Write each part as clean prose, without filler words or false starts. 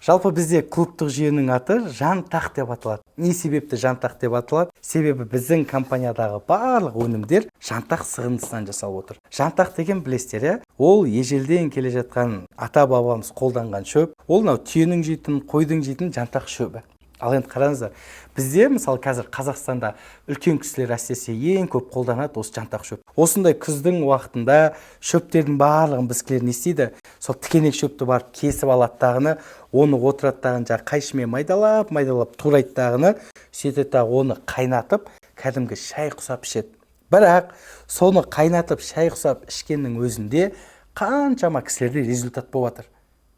Жалпы бізде клубтық жүйенің аты жантақ деп аталады. Не себепті жантақ деп аталады? Себебі біздің компаниядағы барлық өнімдер жантақ сығындысынан жасалып отыр. Жантақ деген білесіздер, ол ежелден келе жатқан ата бабамыз қолданған шөп. Ол түйенің жейтін, қойдың жейтін жантақ шөбі. Ал енді қараңыздар, бізде мысалы қазір Қазақстанда үлкен кісілер әсіресе ең көп қолданады осы жантақ шөп. Осындай күздің уақытында шөптердің барлығын біздікілер не істейді? Сол тікенек шөпті барып кесіп алады дағыны, оны отырады дағыны қайшымен майдалап турайды дағыны, сөйтеді оны қайнатып, кәдімгі шай құсап ішеді. Бірақ соны қайнатып шай құсап ішкеннің өзінде қаншама кісілерде результат болып жатыр.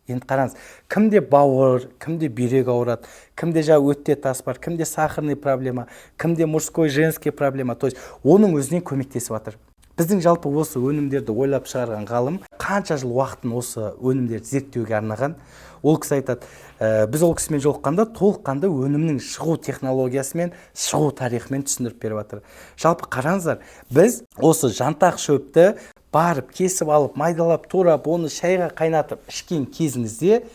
Енді қараңыз, кімде бауыр, кімде бүйрек ауырады, кімде өтте тас бар, кімде сахарный проблема, кімде мужской, женский проблема, то есть оның өзінен көмектесіп жатыр. Біздің жалпы осы өнімдерді ойлап шығарған ғалым қанша жыл уақытын осы өнімдерді зерттеуге арнаған. Ол кісі айтады, біз ол кісімен жолыққанда толыққанды өнімнің шығу технологиясы мен шығу тарихымен түсіндіріп беріп жатыр. Жалпы қараңыздар, біз осы жантақ шөпті барып кесіп алып, майдалап, турап, оны шайға қайнатып ішкен кезіңізде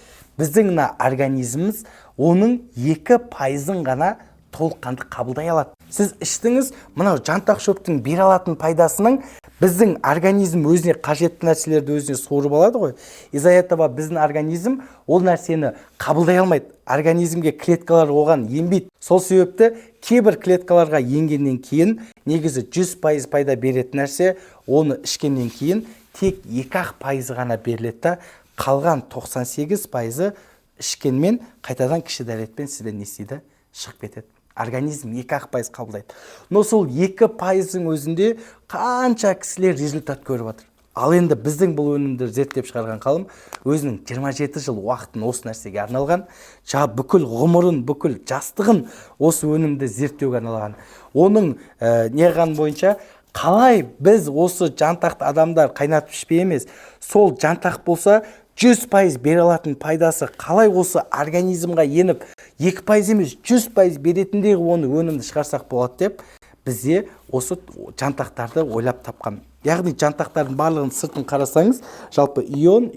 біздің организміміз оның 2% ғана толыққанды қабылдай алады. Сіз іштіңіз, мынау жантақ шөптің бере алатын пайдасының біздің организм өзіне қажетті нәрселерді өзіне суырып алады ғой. Из-за этого біздің организм ол нәрсені қабылдай алмайды. Организмге клеткалар оған енбейді. Сол себепті кейбір клеткаларға енгеннен кейін негізі 100% пайда беретін нәрсе, оны ішкеннен кейін тек 2% ғана беріледі, қалған 98% ішкенмен қайтадан кіші дәретпен сізден не істейді? Шығып кетеді. Организм 2% қабылдайды. Но сол 2%-ың өзінде қанша кісілер результат көріп жатыр. Ал енді біздің бұл өнімдерді зерттеп шығарған ғалым өзінің 27 жыл уақытын осы нәрсеге арналған, бүкіл ғұмырын, бүкіл жастығын осы өнімді зерттеуге арналған. Оның неғаны бойынша қалай біз осы жантақты адамдар қайнатып ішпей емес, сол жантақ болса 100% бере алатын пайдасы қалай осы организмға еніп 2% емес 100% беретіндегі оны өнімді шығарсақ болады деп бізде осы жантақтарды ойлап тапқан. Яғни жантақтардың барлығын сыртын қарасаңыз, жалпы ион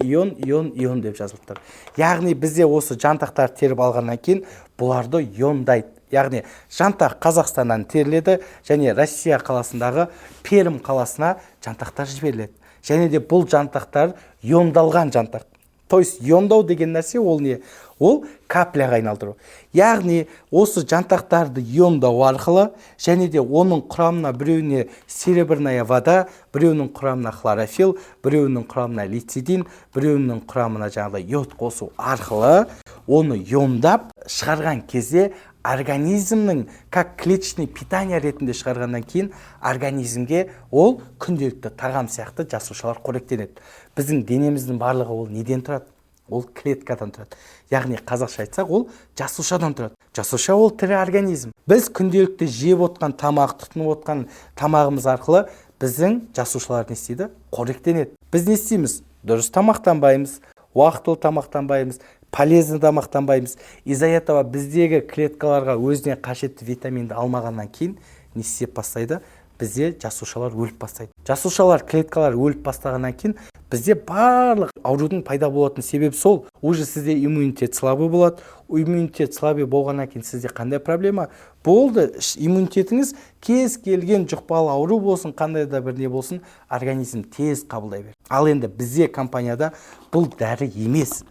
деп жазылып тұр. Яғни бізде осы жантақтарды теріп алғаннан кейін бұларды иондайды. Яғни жантақ Қазақстаннан теріледі және Россия қаласындағы Пермь қаласына жантақтар жіберіледі. Және де бұл жантақтар иондалған жантақ. То есть иондау деген нәрсе ол не? Ол капляға айналдыру. Яғни осы жантақтарды иондау арқылы және де оның құрамына біреуіне серебряная вода, біреуінің құрамына хлорофилл, біреуінің құрамына лецитин, біреуінің құрамына йод қосу арқылы оны иондап шығарған кезде организмнің как клеточный питание ретінде шығарғаннан кейін организмге ол күнделікті тағам сияқты жасушалар қоректенеді. Біздің денеміздің барлығы ол неден тұрады? Ол клеткадан тұрады. Яғни қазақша айтсақ, ол жасушадан тұрады. Жасуша ол тірі организм. Біз күнделікті жеп отқан тамақ, тұтынып отқан тамағымыз арқылы біздің жасушалар не істейді? Қоректенеді. Біз не істейміз? Дұрыс тамақтанбаймыз, уақытылы тамақтанбаймыз, полезный тамақтанбаймыз. Из-за этого біздегі клеткаларға өзіне қажетті витаминді алмағаннан кейін не істеп бастайды? Бізде жасушалар өліп бастайды. Жасушалар, клеткалар өліп бастағаннан кейін бізде барлық аурудың пайда болатын себебі сол. Уже сізде иммунитет слабый болады. Иммунитет слабый болғаннан кейін сізде қандай проблема болды? Иммунитетіңіз кез келген жұқпалы ауру болсын, қандай да бір не болсын, организм тез қабылдай береді. Ал енді бізде компанияда бұл дәрі емес,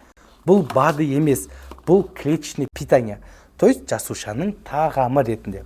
бұл БАДы емес, бұл клеточный питание, то есть жасушаның тағамы ретінде.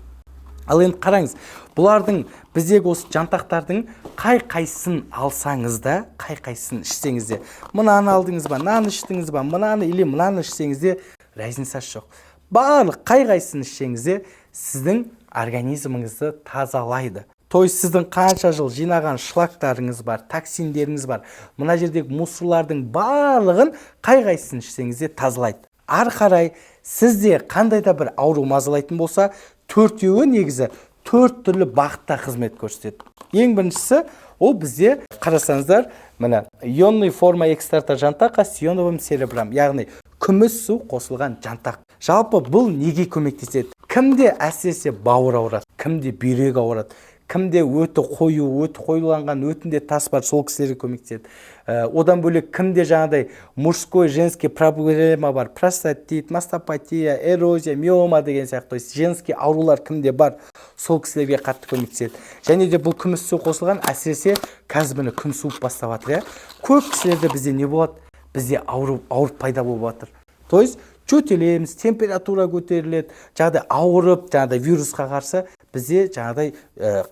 Ал енді қараңыз, бұлардың біздегі осы жантақтардың қай-қайсысын алсаңыз да, қай-қайсысын ішсеңіз де, мынаны алдыңыз ба, мынаны іштіңіз ба, мынаны или мынаны ішсеңіз де, разницасы жоқ. Барлық қай-қайсысын ішсеңіз де, сіздің организміңізді тазалайды. То есть сіздің қанша жыл жинаған шлактарыңыз бар, токсиндеріңіз бар, мына жердегі мусорлардың барлығын қай-қайсысын ішсеңіз де тазалайды. Ары қарай сізде қандай да бір ауру мазалайтын болса, төртеуі негізі 4 түрлі бағытта қызмет көрсетеді. Ең біріншісі, ол бізде қарасаңыздар, мына ионный форма экстракта жантақ с ионовым серебром, яғни күміс су қосылған жантақ. Жалпы бұл неге көмектеседі? Кімде әсіресе бауыр ауырады, кімде бүйрек ауырады, кімде өті қою, өті қоюланған өтінде тас бар, сол кісілерге көмектеседі. Одан бөлек кімде жаңағыдай мужской, женский проблема бар, простатит, мастопатия, эрозия, миома деген сияқты, то есть женский аурулар кімде бар, сол кісілерге қатты көмектеседі. Және де бұл күміс су қосылған, әсіресе қазір міне күн суып бастап жатыр, көп кісілерде бізде не болады? Бізде ауырып пайда болып жатыр. То есть жөтелеміз, температура көтеріледі, жаңағыдай ауырып, жаңағыдай вирусқа қарсы бізде жаңағыдай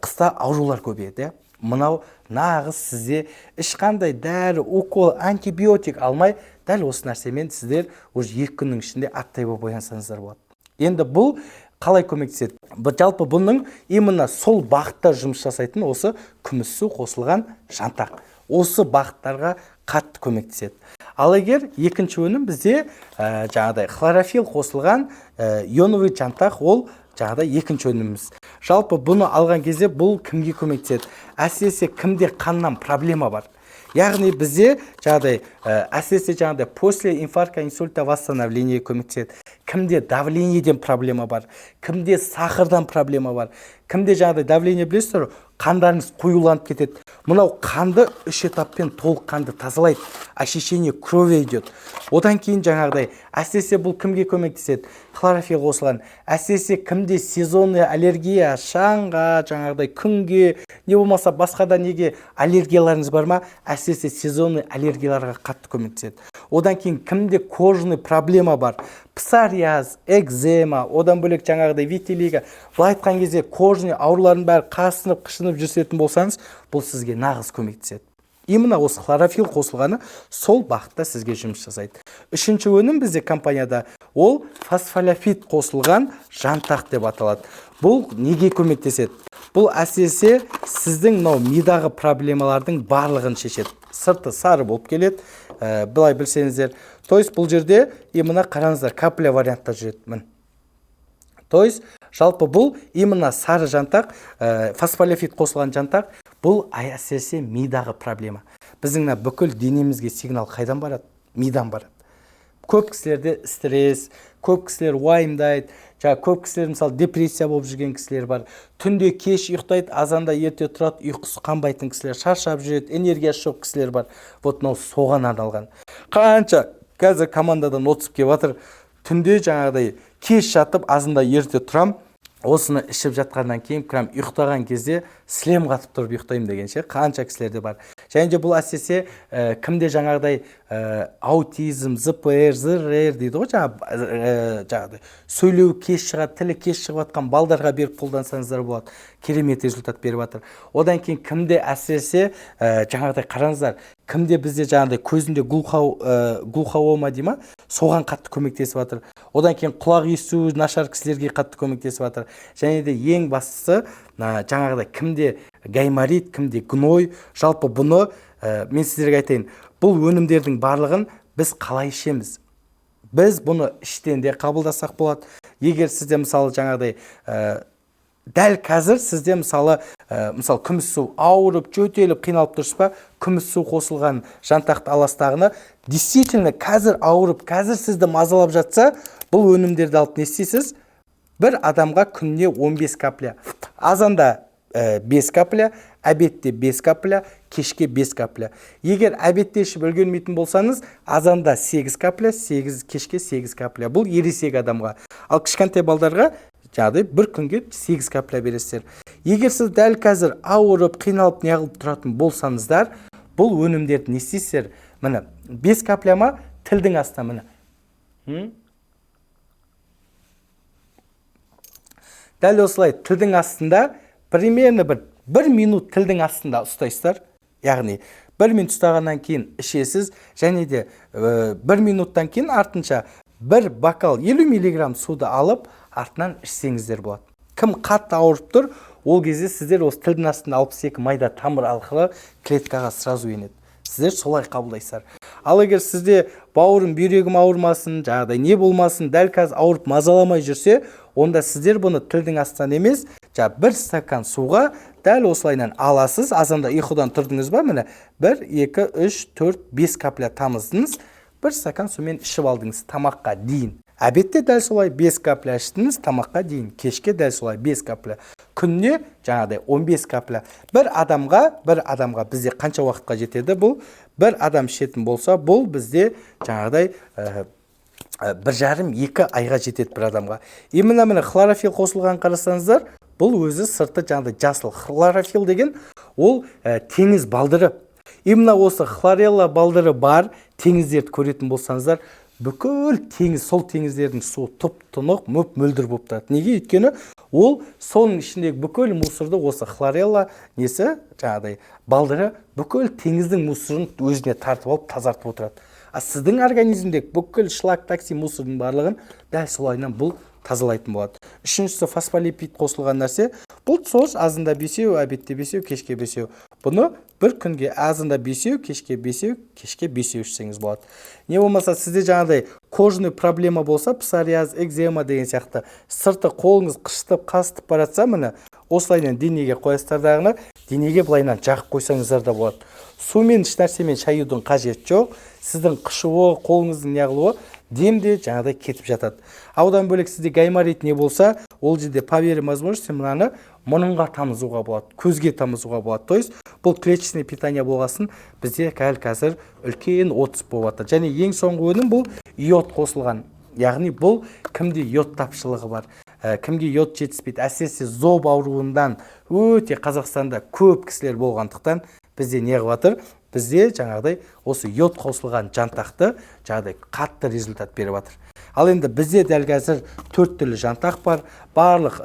қыста аурулар көбейеді. Мынау нағыз сізде ешқандай дәрі, укол, антибиотик алмай, дәл осы нәрсемен сіздер уже 2 күннің ішінде аттай болып оянсаңыздар болады. Енді бұл қалай көмектеседі? Жалпы бұның именно сол бағытта жұмыс жасайтын осы күміс су қосылған жантақ. Осы бағыттарға қатты көмектеседі. Ал егер екінші өнім бізде жаңағыдай хлорофилл қосылған ионовый жантақ, ол жаңағыдай екінші өніміміз. Жалпы бұны алған кезде бұл кімге көмектеседі? Әсіресе кімде қаннан проблема бар. Яғни бізде жаңағыдай әсіресе жаңағыдай после инфаркта, инсульта, восстановление көмектеседі. Кімде давлениеден проблема бар, кімде сахардан проблема бар, кімде жаңағыдай давление білесіздер, қандарыңыз қоюланып кетеді. Мынау қанды 3 этаппен толық қанды тазалайды, очищение крови идет. Одан кейін жаңағыдай әсіресе бұл кімге көмектеседі? Хлорофилл қосылған. Әсіресе кімде сезонный аллергия, шаңға, жаңағыдай күнге, не болмаса басқа да неге аллергияларыңыз бар ма? Әсіресе сезонный аллергияларға қатты көмектеседі. Одан кейін кімде кожный проблема бар? Псориаз, экзема, одан бөлек жаңағыдай витилиго. Бұл айтқан кезде кожный аурулардың бәрі қасынып, қышынып жүрсетін болсаңыз, бұл сізге нағыз көмектеседі. Именно осы хлорофилл қосылғаны сол бағытта сізге жұмыс жасайды. Үшінші өнім бізде компанияда ол фосфолиапид қосылған жантақ деп аталады. Бұл неге көмектеседі? Бұл әсіресе сіздің мидағы проблемалардың барлығын шешеді. Сырты сары болып келеді, былай білсеңіздер. То есть бұл жерде именно қараңыздар, капля вариантта жүреді. То есть жалпы бұл именно сары жантақ, фосфолиапид қосылған жантақ, бұл әсіресе мидағы проблема. Біздің бүкіл денемізге сигнал қайдан барады? Мидан барады. Көп кісілерде стресс, көп кісілер уайымдайды, көп кісілер мысалы депрессия болып жүрген кісілер бар. Түнде кеш ұйықтайды, азанда ерте тұрады, ұйқысы қанбайтын кісілер, шаршап жүреді, энергиясы жоқ кісілер бар. Вот мынау соған арналған. Қанша қазір командадан отсып келіп жатыр, түнде жаңағыдай кеш жатып, азында ерте тұрам, осыны ішіп жатқаннан кейін прям ұйықтаған кезде сілем қатып тұрып ұйықтаймын дегенше қанша кісілерде бар. Және де бұл әсіресе кімде жаңағыдай аутизм, ЗПР, ЗРР дейді ғой, жаңағыдай сөйлеу кеш шығады, тілі кеш шығып жатқан балдарға беріп қолдансаңыздар болады, керемет результат беріп жатыр. Одан кейін кімде әсіресе жаңағыдай қараңыздар, кімде бізде жаңағыдай көзінде глухома дей ма, соған қатты көмектесіп жатыр. Одан кейін құлақ естуі нашар кісілерге қатты көмектесіп жатыр. Және де ең бастысы жаңағыдай кімде гайморит, кімде гной, жалпы бұны мен сіздерге айтайын, бұл өнімдердің барлығын біз қалай ішеміз? Біз бұны іштен де қабылдасақ болады. Егер сізде мысалы жаңағыдай дәл қазір сізде мысалы күміс су ауырып, жөтеліп, қиналып тұрсыз ба, күміс су қосылған жантақты аластағыны действительно қазір ауырып, қазір сізді мазалап жатса, бұл өнімдерді алып не істейсіз? Бір адамға күніне 15 капля. Азанда 5 капля, обедте 5 капля, кешке 5 капля. Егер обедте ішіп үлгермейтін болсаңыз, азанда 8 капля, кешке 8 капля. Бұл ересек адамға. Ал кішкентай балдарға жаңағыдай бір күнге 8 капля бересіздер. Егер сіз дәл қазір ауырып, қиналып, неғылып тұратын болсаңыздар, бұл өнімдерді не істейсіздер? Міне, 5 капля ма тілдің астына міне. Дәл осылай тілдің астында примерно бір минут тілдің астында ұстайсыздар. Яғни 1 минут ұстағаннан кейін ішесіз, және де 1 минуттан кейін артынша бір бокал 50 миллиграмм суды алып, артынан ішсеңіздер болады. Кім қатты ауырып тұр, ол кезде сіздер осы тілдің астында 62 майда тамыр арқылы клеткаға сразу енеді. Сіздер солай қабылдайсыздар. Ал егер сізде бауырым, бүйрегім ауырмасын, жаңағыдай не болмасын, дәл қазір ауырып мазаламай жүрсе, онда сіздер бұны тілдің астынан емес, бір стакан суға дәл осылайынан аласыз. Азанда ұйқыдан тұрдыңыз ба, міне 1, 2, 3, 4, 5 капля тамыздыңыз, бір стакан сумен ішіп алдыңыз тамаққа дейін. Обедте дәл солай 5 капля іштіңіз, тамаққа дейін. Кешке дәл солай 5 капля. күніне жаңағыдай 15 капля. Бір адамға бізде қанша уақытқа жетеді бұл? Бір адам ішетін болса, бұл бізде жаңағыдай 1,5-2 айға жетеді бір адамға. Именно міне хлорофилл қосылған қарасаңыздар, бұл өзі сырты жаңағыдай жасыл. Хлорофилл деген ол теңіз балдыры. Именно осы хлорелла балдыры бар теңіздерді көретін болсаңыздар, бүкіл теңіз, сол теңіздердің суы тұп-тұнық, мөп-мөлдір болып тұрады. Неге? Өйткені ол соның ішіндегі бүкіл мусорды осы хлорелла несі, жаңағыдай балдыры бүкіл теңіздің мусорын өзіне тартып алып тазартып отырады. А сіздің организмдегі бүкіл шлак, токсин, мусордың барлығын дәл солайынан бұл тазалайтын болады. Үшіншісі фосфолипид қосылған нәрсе. Бұл соз азында 5, обедте 5, кешке 5. Бұны бір күнге азында 5, кешке 5, кешке 5 ішсеңіз болады. Не болмаса сізде жаңағыдай кожный проблема болса, псориаз, экзема деген сияқты сырты қолыңыз қышытып, қасытып баратса, міне осылайынан денеге қоясыздар, денеге былайынан жағып қойсаңыздар да болады. Сумен ешнәрсемен шаюдың қажеті жоқ. Сіздің қышуы, қолыңыздың неғылуы демде жаңағыдай кетіп жатады. Аудан бөлек сізде гайморит не болса, ол жерде по мере возможности мынаны мұрынға тамызуға болады, көзге тамызуға болады. То есть бұл клеточный питание болғасын бізде қазір үлкен отыз болып жатыр. Және ең соңғы өнім бұл йод қосылған. Яғни бұл кімде йод тапшылығы бар, кімге йод жетіспейді, әсіресе зоб ауруынан өте Қазақстанда көп кісілер болғандықтан бізде не қылып жатыр? Бізде жаңағыдай осы йод қосылған жантақты жаңағыдай қатты результат беріп жатыр. Ал енді бізде дәл қазір 4 түрлі жантақ бар. Барлық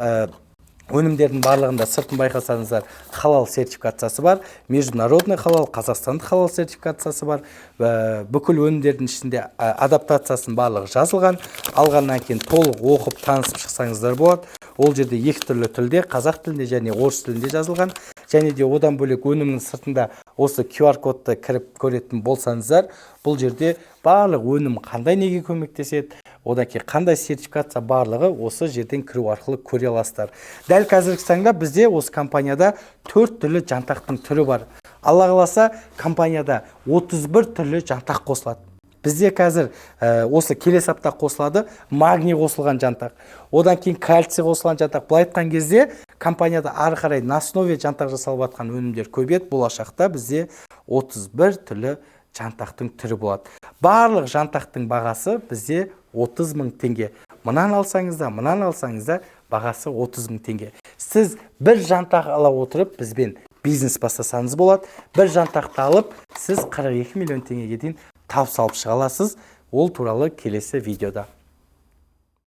өнімдердің барлығында сыртын байқасаңыздар халал сертификациясы бар. Международный халал, Қазақстандық халал сертификациясы бар. Бүкіл өнімдердің ішінде адаптациясын барлығы жазылған. Алғаннан кейін толық оқып танысып шықсаңыздар болады. Ол жерде 2 түрлі тілде, қазақ тілінде және орыс тілінде жазылған. Және де одан бөлек өнімнің сыртында осы QR-кодты кіріп көретін болсаңыздар, бұл жерде барлық өнім қандай неге көмектеседі, одан кейін қандай сертификация барлығы осы жерден кіру арқылы көре аласыздар. Дәл қазіргі таңда бізде осы компанияда 4 түрлі жантақтың түрі бар. Алла қаласа компанияда 31 түрлі жантақ қосылады. Бізде қазір осы келесі апта қосылады магний қосылған жантақ. Одан кейін кальций қосылған жантақ. Былай айтқан кезде компанияда ары қарай на основе жантақ жасалып жатқан өнімдер көбейеді. Болашақта бізде 31 түрлі жантақтың түрі болады. Барлық жантақтың бағасы бізде 30 000 теңге. Мынан алсаңыз да бағасы 30 000 теңге. Сіз бір жантақ ала отырып бізбен бизнес бастасаңыз болады. Бір жантақты алып, сіз 42 миллион теңгеге дейін табыс алып шыға аласыз. Ол туралы келесі видеода.